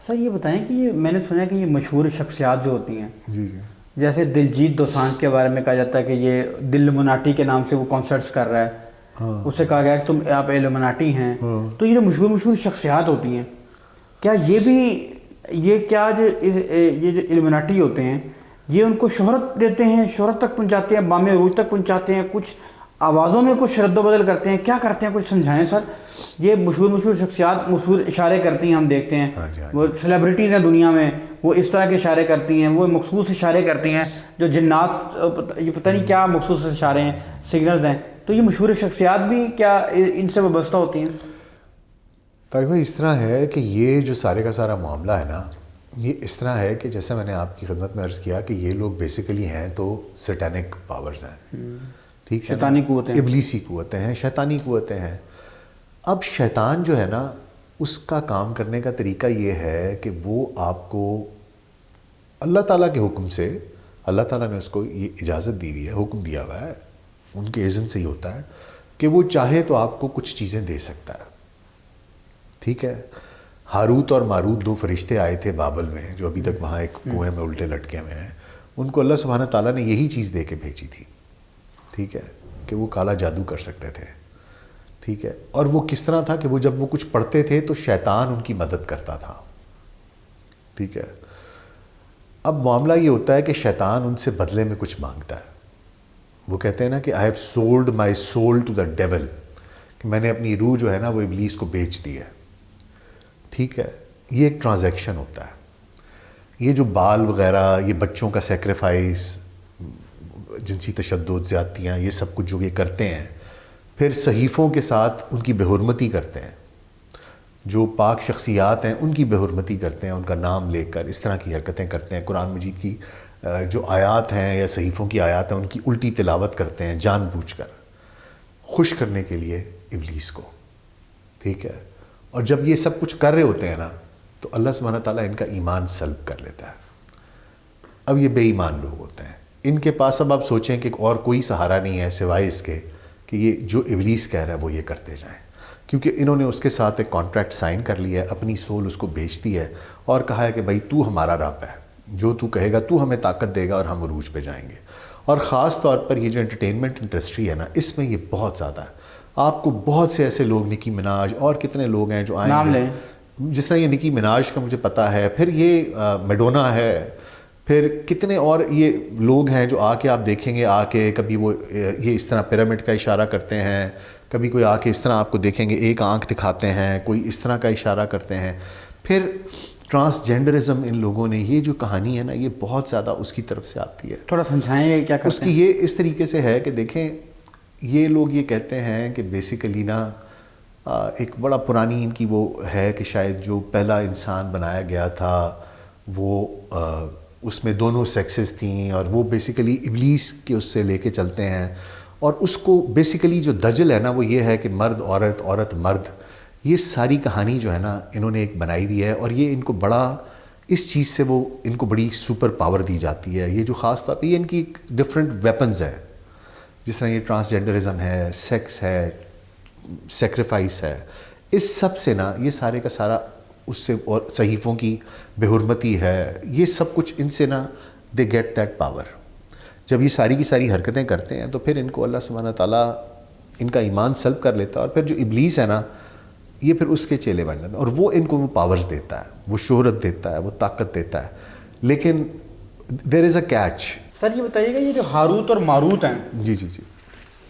سر یہ بتائیں کہ یہ میں نے سنا ہے کہ یہ مشہور شخصیات جو ہوتی ہیں، جی جی جیسے دلجیت دوسانجھ کے بارے میں کہا جاتا ہے کہ یہ دل مناٹی کے نام سے وہ کانسرٹس کر رہا ہے، ہاں اسے کہا گیا کہ آپ ایلومناٹی ہیں. ہاں تو یہ جو مشہور مشہور شخصیات ہوتی ہیں، کیا یہ بھی یہ کیا جو یہ جو ایلومناٹی ہوتے ہیں یہ ان کو شہرت دیتے ہیں، شہرت تک پہنچاتے ہیں، بام عروج تک پہنچاتے ہیں، کچھ آوازوں میں کچھ رد و بدل کرتے ہیں، کیا کرتے ہیں؟ کچھ سمجھائیں سر. یہ مشہور مشہور شخصیات مشہور اشارے کرتی ہیں، ہم دیکھتے ہیں ہاں جی ہاں وہ جی سیلیبریٹیز ہیں دنیا میں، وہ اس طرح کے اشارے کرتی ہیں، وہ مخصوص اشارے کرتی ہیں جو جنات یہ پتہ نہیں کیا مخصوص اشارے ہیں، سگنلز ہیں. تو یہ مشہور شخصیات بھی کیا ان سے وابستہ ہوتی ہیں؟ طارق بھائی اس طرح ہے کہ یہ جو سارے کا سارا معاملہ ہے نا، یہ اس طرح ہے کہ جیسے میں نے آپ کی خدمت میں عرض کیا کہ یہ لوگ بیسیکلی ہیں تو سیٹینک پاورز ہیں، ٹھیک ہے نا، شیطانی قوتیں، ابلیسی قوتیں ہیں، شیطانی قوتیں ہیں. اب شیطان جو ہے نا، اس کا کام کرنے کا طریقہ یہ ہے کہ وہ آپ کو اللہ تعالیٰ کے حکم سے، اللہ تعالیٰ نے اس کو یہ اجازت دی ہوئی ہے، حکم دیا ہوا ہے، ان کے اذن سے ہی ہوتا ہے کہ وہ چاہے تو آپ کو کچھ چیزیں دے سکتا ہے. ٹھیک ہے. ہاروت اور ماروت 2 فرشتے آئے تھے بابل میں، جو ابھی تک وہاں ایک کنویں میں الٹے لٹکے ہوئے ہیں. ان کو اللہ سبحانہ تعالیٰ نے یہی چیز دے کے بھیجی تھی، ٹھیک ہے، کہ وہ کالا جادو کر سکتے تھے. ٹھیک ہے. اور وہ کس طرح تھا کہ وہ جب وہ کچھ پڑھتے تھے تو شیطان ان کی مدد کرتا تھا. ٹھیک ہے. اب معاملہ یہ ہوتا ہے کہ شیطان ان سے بدلے میں کچھ مانگتا ہے. وہ کہتے ہیں نا کہ I have sold my soul to the devil, کہ میں نے اپنی روح جو ہے نا وہ ابلیس کو بیچ دی ہے. ٹھیک ہے. یہ ایک ٹرانزیکشن ہوتا ہے. یہ جو بال وغیرہ، یہ بچوں کا سیکریفائس، جنسی تشدد، زیادتیاں، یہ سب کچھ جو یہ کرتے ہیں، پھر صحیفوں کے ساتھ ان کی بے حرمتی کرتے ہیں. جو پاک شخصیات ہیں ان کی بے حرمتی کرتے ہیں، ان کا نام لے کر اس طرح کی حرکتیں کرتے ہیں. قرآن مجید کی جو آیات ہیں یا صحیفوں کی آیات ہیں ان کی الٹی تلاوت کرتے ہیں جان بوجھ کر، خوش کرنے کے لیے ابلیس کو. ٹھیک ہے. اور جب یہ سب کچھ کر رہے ہوتے ہیں نا تو اللہ سبحانہ تعالیٰ ان کا ایمان سلب کر لیتا ہے. اب یہ بے ایمان لوگ ہوتے ہیں، ان کے پاس اب آپ سوچیں کہ اور کوئی سہارا نہیں ہے سوائے اس کے کہ یہ جو ابلیس کہہ رہا ہے وہ یہ کرتے جائیں، کیونکہ انہوں نے اس کے ساتھ ایک کانٹریکٹ سائن کر لیا ہے، اپنی سول اس کو بیچتی ہے اور کہا ہے کہ بھائی تو ہمارا رب ہے، جو تو کہے گا تو ہمیں طاقت دے گا اور ہم عروج پہ جائیں گے. اور خاص طور پر یہ جو انٹرٹینمنٹ انڈسٹری ہے نا، اس میں یہ بہت زیادہ ہے. آپ کو بہت سے ایسے لوگ، نکی مناج اور کتنے لوگ ہیں جو آئیں نام گے، لیں. جس طرح یہ نکی مناج کا مجھے پتہ ہے، پھر یہ میڈونا ہے، پھر کتنے اور یہ لوگ ہیں جو آ کے آپ دیکھیں گے، آ کے کبھی وہ یہ اس طرح پیرامڈ کا اشارہ کرتے ہیں، کبھی کوئی آ کے اس طرح آپ کو دیکھیں گے ایک آنکھ دکھاتے ہیں، کوئی اس طرح کا اشارہ کرتے ہیں. پھر ٹرانسجینڈرزم ان لوگوں نے، یہ جو کہانی ہے نا یہ بہت زیادہ اس کی طرف سے آتی ہے. تھوڑا سمجھائیں یہ کیا اس کرتے کی ہیں؟ یہ اس طریقے سے ہے کہ دیکھیں، یہ لوگ یہ کہتے ہیں کہ بیسیکلی نا ایک بڑا پرانی ان کی وہ ہے کہ شاید جو پہلا انسان بنایا گیا تھا وہ اس میں دونوں سیکسز تھیں، اور وہ بیسیکلی ابلیس کے اس سے لے کے چلتے ہیں. اور اس کو بیسیکلی جو دجل ہے نا وہ یہ ہے کہ مرد عورت، عورت مرد، یہ ساری کہانی جو ہے نا انہوں نے ایک بنائی ہوئی ہے. اور یہ ان کو بڑا اس چیز سے وہ ان کو بڑی سپر پاور دی جاتی ہے. یہ جو خاص طور پہ یہ ان کی ڈفرینٹ ویپنز ہیں، جس طرح یہ ٹرانسجینڈرزم ہے، سیکس ہے، سیکریفائس ہے، اس سب سے نا یہ سارے کا سارا اس سے، اور صحیفوں کی بے حرمتی ہے، یہ سب کچھ ان سے نا دے گیٹ دیٹ پاور. جب یہ ساری کی ساری حرکتیں کرتے ہیں تو پھر ان کو اللہ سبحانہ تعالیٰ ان کا ایمان سلب کر لیتا ہے. اور پھر جو ابلیس ہے نا یہ پھر اس کے چیلے بن جاتے ہیں، اور وہ ان کو وہ پاورز دیتا ہے، وہ شہرت دیتا ہے، وہ طاقت دیتا ہے. لیکن دیر از اے کیچ. سر یہ بتائیے گا، یہ جو ہاروت اور ماروت ہیں، جی جی جی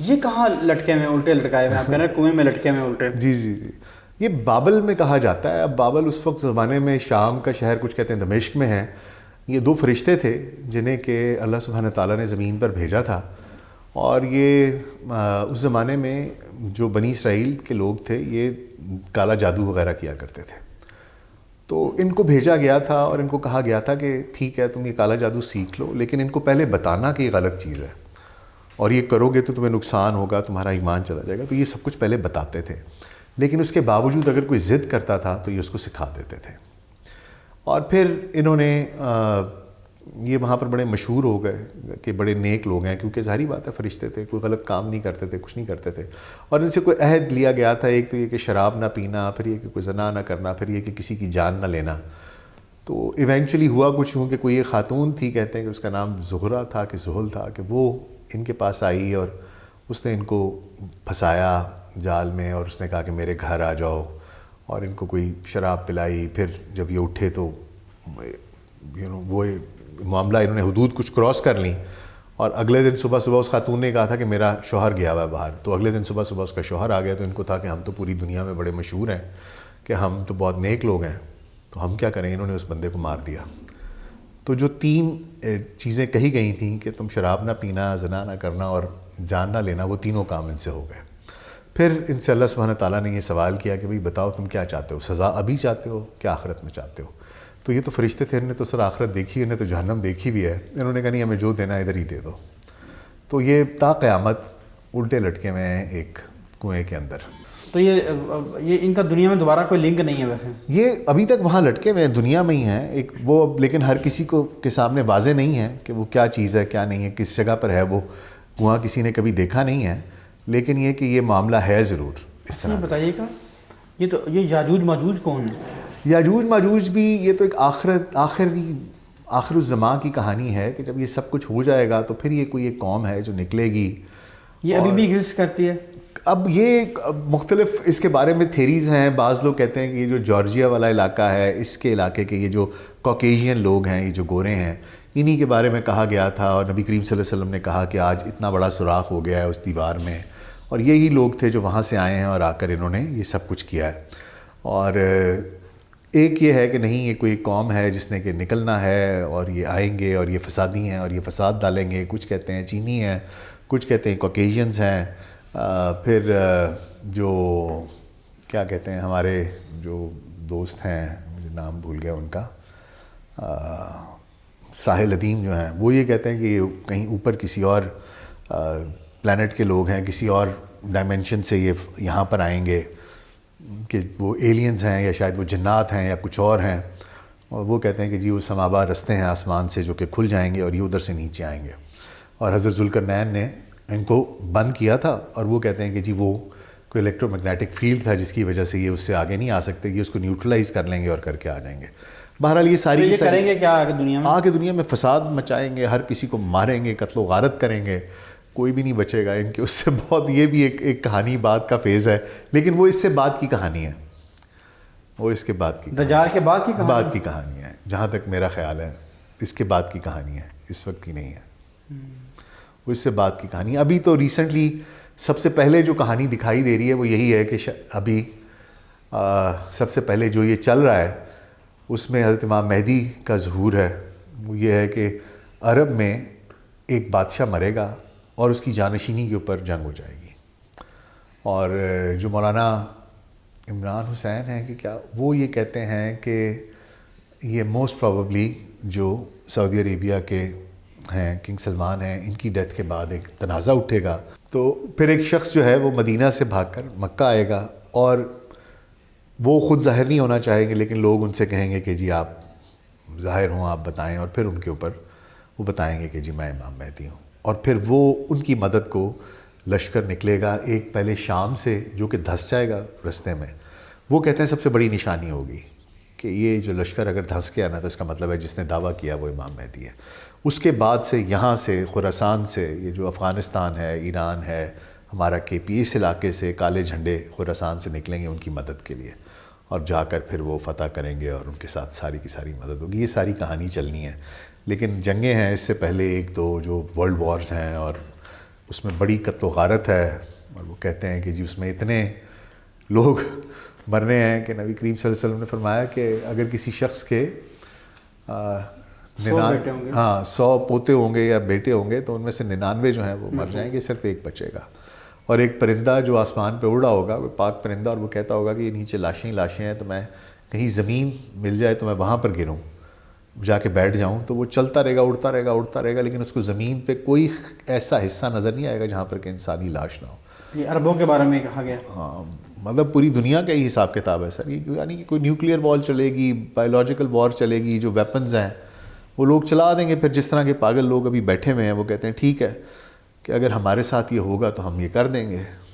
یہ کہاں لٹکے ہوئے ہیں، الٹے لٹکائے ہوئے ہیں؟ آپ کہہ رہے ہیں کنویں میں لٹکے ہوئے ہیں الٹے. جی جی جی یہ بابل میں کہا جاتا ہے. اب بابل اس وقت زمانے میں شام کا شہر، کچھ کہتے ہیں دمشق میں ہے. یہ 2 فرشتے تھے جنہیں کہ اللہ سبحانہ تعالیٰ نے زمین پر بھیجا تھا. اور یہ اس زمانے میں جو بنی اسرائیل کے لوگ تھے یہ کالا جادو وغیرہ کیا کرتے تھے. تو ان کو بھیجا گیا تھا اور ان کو کہا گیا تھا کہ ٹھیک ہے تم یہ کالا جادو سیکھ لو، لیکن ان کو پہلے بتانا کہ یہ غلط چیز ہے، اور یہ کرو گے تو تمہیں نقصان ہوگا، تمہارا ایمان چلا جائے گا. تو یہ سب کچھ پہلے بتاتے تھے، لیکن اس کے باوجود اگر کوئی ضد کرتا تھا تو یہ اس کو سکھا دیتے تھے. اور پھر انہوں نے یہ وہاں پر بڑے مشہور ہو گئے کہ بڑے نیک لوگ ہیں، کیونکہ ظاہری بات ہے فرشتے تھے، کوئی غلط کام نہیں کرتے تھے، کچھ نہیں کرتے تھے. اور ان سے کوئی عہد لیا گیا تھا، ایک تو یہ کہ شراب نہ پینا، پھر یہ کہ کوئی زنا نہ کرنا، پھر یہ کہ کسی کی جان نہ لینا. تو ایونچولی ہوا کچھ یوں کہ کوئی ایک خاتون تھی، کہتے ہیں کہ اس کا نام زہرہ تھا کہ زحل تھا، کہ وہ ان کے پاس آئی اور اس نے ان کو پھنسایا جال میں، اور اس نے کہا کہ میرے گھر آ جاؤ، اور ان کو کوئی شراب پلائی. پھر جب یہ اٹھے تو وہ معاملہ انہوں نے حدود کچھ کراس کر لیں، اور اگلے دن صبح اس خاتون نے کہا تھا کہ میرا شوہر گیا ہوا ہے باہر. تو اگلے دن صبح اس کا شوہر آ گیا. تو ان کو تھا کہ ہم تو پوری دنیا میں بڑے مشہور ہیں کہ ہم تو بہت نیک لوگ ہیں، تو ہم کیا کریں. انہوں نے اس بندے کو مار دیا. تو جو 3 چیزیں کہی گئی تھیں کہ تم شراب نہ پینا، زنا نہ کرنا اور جان نہ لینا، وہ تینوں کام ان سے ہو گئے. پھر ان سے اللہ سبحانہ تعالیٰ نے یہ سوال کیا کہ بھئی بتاؤ تم کیا چاہتے ہو، سزا ابھی چاہتے ہو کیا آخرت میں چاہتے ہو. تو یہ تو فرشتے تھے، انہوں نے تو سر آخرت دیکھی، انہوں نے تو جہنم دیکھی بھی ہے. انہوں نے کہا نہیں، ہمیں جو دینا ہے ادھر ہی دے دو. تو یہ تا قیامت الٹے لٹکے ہوئے ہیں ایک کنویں کے اندر. تو یہ ان کا دنیا میں دوبارہ کوئی لنک نہیں ہے ویسے؟ یہ ابھی تک وہاں لٹکے ہوئے ہیں، دنیا میں ہی ہیں ایک وہ، لیکن ہر کسی کو کے سامنے واضح نہیں ہے کہ وہ کیا چیز ہے کیا نہیں ہے، کس جگہ پر ہے وہ کنواں، کسی نے کبھی دیکھا نہیں ہے. لیکن یہ کہ یہ معاملہ ہے ضرور اس طرح. بتائیے گا یہ یاجوج ماجوج کون ہے؟ یاجوج ماجوج بھی یہ تو ایک آخر الزمان کی کہانی ہے کہ جب یہ سب کچھ ہو جائے گا تو پھر یہ کوئی ایک قوم ہے جو نکلے گی. یہ ابھی بھی ایگزسٹ کرتی ہے؟ اب یہ مختلف اس کے بارے میں تھیریز ہیں. بعض لوگ کہتے ہیں کہ یہ جو جارجیا والا علاقہ ہے، اس کے علاقے کے یہ جو کوکیشین لوگ ہیں، یہ جو گورے ہیں، انہی کے بارے میں کہا گیا تھا. اور نبی کریم صلی اللہ علیہ وسلم نے کہا کہ آج اتنا بڑا سوراخ ہو گیا ہے اس دیوار میں، اور یہی لوگ تھے جو وہاں سے آئے ہیں اور آ کر انہوں نے یہ سب کچھ کیا ہے. اور ایک یہ ہے کہ نہیں، یہ کوئی قوم ہے جس نے کہ نکلنا ہے، اور یہ آئیں گے اور یہ فسادی ہیں اور یہ فساد ڈالیں گے. کچھ کہتے ہیں چینی ہیں، کچھ کہتے ہیں کوکیشینز ہیں. پھر جو کیا کہتے ہیں ہمارے جو دوست ہیں، مجھے نام بھول گیا ان کا، ساحل ادیم جو ہیں، وہ یہ کہتے ہیں کہ یہ کہیں اوپر کسی اور پلانٹ کے لوگ ہیں، کسی اور ڈائمینشن سے یہ یہاں پر آئیں گے، کہ وہ ایلینز ہیں یا شاید وہ جنات ہیں یا کچھ اور ہیں. اور وہ کہتے ہیں کہ جی وہ سماوا رستے ہیں آسمان سے جو کہ کھل جائیں گے اور یہ ادھر سے نیچے آئیں گے. اور حضرت ذوالقرنین نے ان کو بند کیا تھا، اور وہ کہتے ہیں کہ جی وہ کوئی الیکٹرو میگنیٹک فیلڈ تھا جس کی وجہ سے یہ اس سے آگے نہیں آ سکتے، یہ اس کو نیوٹرلائز کر لیں گے اور کر کے آ جائیں گے. بہرحال یہ ساری یہ کریں گے کیا آگے دنیا میں فساد مچائیں گے، ہر کسی کو ماریں گے، قتل و غارت کریں گے، کوئی بھی نہیں بچے گا ان کے. اس سے بہت یہ بھی ایک کہانی بعد کا فیز ہے، لیکن وہ اس سے بعد کی کہانی ہے. وہ اس کے بعد کی دجال کے بعد کی کہانی ہے، جہاں تک میرا خیال ہے اس کے بعد کی کہانی ہے، اس وقت کی نہیں ہے. وہ اس سے بعد کی کہانی. ابھی تو ریسنٹلی سب سے پہلے جو کہانی دکھائی دے رہی ہے وہ یہی ہے کہ ابھی سب سے پہلے جو یہ چل رہا ہے اس میں حضرت امام مہدی کا ظہور ہے. وہ یہ ہے کہ عرب میں ایک بادشاہ مرے گا اور اس کی جانشینی کے اوپر جنگ ہو جائے گی. اور جو مولانا عمران حسین ہیں کہ کیا، وہ یہ کہتے ہیں کہ یہ موسٹ پروبیبلی جو سعودی عربیہ کے ہیں کنگ سلمان ہیں، ان کی ڈیتھ کے بعد ایک تنازع اٹھے گا. تو پھر ایک شخص جو ہے وہ مدینہ سے بھاگ کر مکہ آئے گا، اور وہ خود ظاہر نہیں ہونا چاہیں گے، لیکن لوگ ان سے کہیں گے کہ جی آپ ظاہر ہوں، آپ بتائیں. اور پھر ان کے اوپر وہ بتائیں گے کہ جی میں امام مہدی ہوں. اور پھر وہ ان کی مدد کو لشکر نکلے گا ایک پہلے شام سے جو کہ دھس جائے گا رستے میں. وہ کہتے ہیں سب سے بڑی نشانی ہوگی کہ یہ جو لشکر اگر دھس کے آنا تو اس کا مطلب ہے جس نے دعویٰ کیا وہ امام مہدی ہے. اس کے بعد سے یہاں سے خراسان سے، یہ جو افغانستان ہے، ایران ہے، ہمارا KP، اس علاقے سے کالے جھنڈے خراسان سے نکلیں گے ان کی مدد کے لیے، اور جا کر پھر وہ فتح کریں گے اور ان کے ساتھ ساری کی ساری مدد ہوگی. یہ ساری کہانی چلنی ہے. لیکن جنگیں ہیں اس سے پہلے 1-2 جو ورلڈ وارز ہیں، اور اس میں بڑی قتل و غارت ہے. اور وہ کہتے ہیں کہ جی اس میں اتنے لوگ مرنے ہیں کہ نبی کریم صلی اللہ علیہ وسلم نے فرمایا کہ اگر کسی شخص کے 100 پوتے ہوں گے یا بیٹے ہوں گے تو ان میں سے 99 جو ہیں وہ مر جائیں گے، صرف ایک بچے گا. اور ایک پرندہ جو آسمان پہ اڑ رہا ہوگا، وہ پاک پرندہ، اور وہ کہتا ہوگا کہ یہ نیچے لاشیں ہی لاشیں ہیں، تو میں کہیں زمین مل جائے تو میں وہاں پر گروں، جا کے بیٹھ جاؤں. تو وہ چلتا رہے گا، اڑتا رہے گا، لیکن اس کو زمین پہ کوئی ایسا حصہ نظر نہیں آئے گا جہاں پر کہ انسانی لاش نہ ہو. یہ عربوں کے بارے میں کہا گیا. ہاں، مطلب پوری دنیا کا ہی حساب کتاب ہے سر. یعنی کہ کوئی نیوکلیئر وار چلے گی، بایولوجیکل وار چلے گی، جو ویپنز ہیں وہ لوگ چلا دیں گے. پھر جس طرح کے پاگل لوگ ابھی بیٹھے ہوئے ہیں وہ کہتے ہیں ٹھیک ہے کہ اگر ہمارے ساتھ یہ ہوگا تو ہم یہ کر دیں گے.